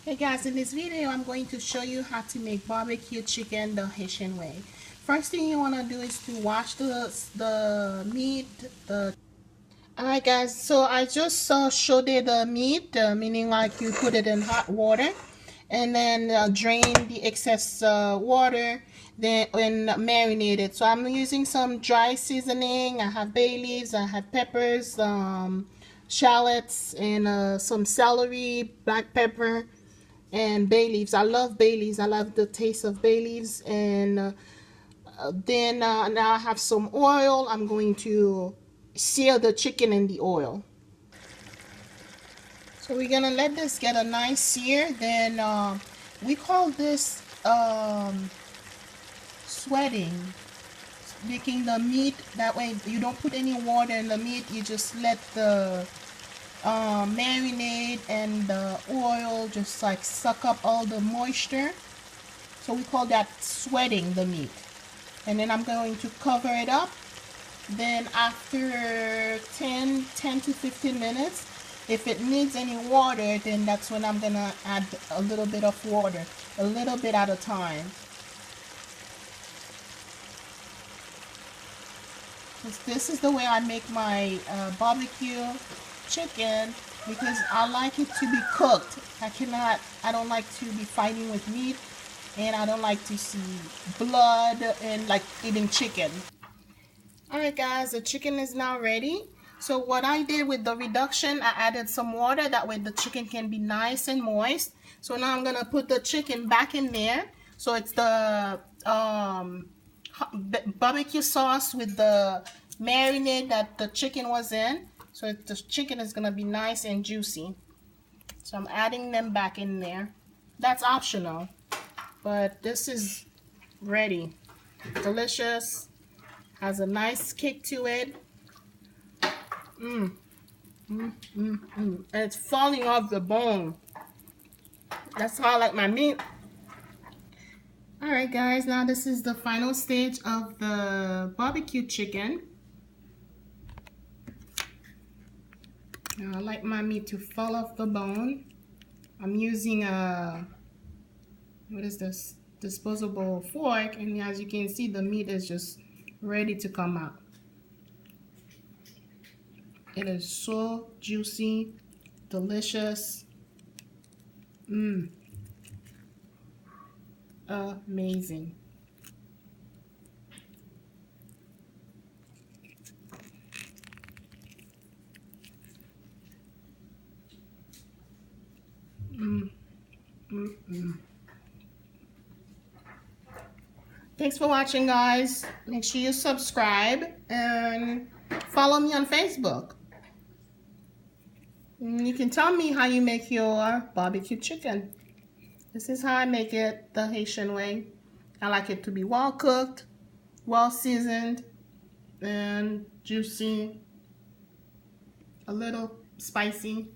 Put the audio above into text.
Hey guys, in this video I'm going to show you how to make barbecue chicken the Haitian way. First thing you want to do is to wash the meat. Alright guys, so I just showed you the meat, meaning like you put it in hot water and then drain the excess water, then and marinate it. So I'm using some dry seasoning. I have bay leaves, I have peppers, shallots, and some celery, black pepper, and bay leaves. I love bay leaves. I love the taste of bay leaves. And then now I have some oil. I'm going to sear the chicken in the oil. So we're gonna let this get a nice sear. Then we call this sweating, making the meat. That way you don't put any water in the meat. You just let the marinade and the oil just like suck up all the moisture. So we call that sweating the meat. And then I'm going to cover it up. Then after 10 to 15 minutes, if it needs any water, then that's when I'm gonna add a little bit of water, a little bit at a time. This is the way I make my barbecue chicken, because I like it to be cooked. I don't like to be fighting with meat, and I don't like to see blood and like eating chicken. Alright guys, the chicken is now ready. So what I did with the reduction, I added some water, that way the chicken can be nice and moist. So now I'm gonna put the chicken back in there. So it's the barbecue sauce with the marinade that the chicken was in. So the chicken is gonna be nice and juicy. So I'm adding them back in there. That's optional, but this is ready. Delicious. Has a nice kick to it. And it's falling off the bone. That's how I like my meat. Alright guys, now this is the final stage of the barbecue chicken. Now I like my meat to fall off the bone. I'm using a, what is this, disposable fork, and as you can see, the meat is just ready to come out. It is so juicy, delicious. Amazing. Thanks for watching, guys. Make sure you subscribe and follow me on Facebook. You can tell me how you make your barbecue chicken. This is how I make it the Haitian way. I like it to be well cooked, well seasoned, and juicy, a little spicy.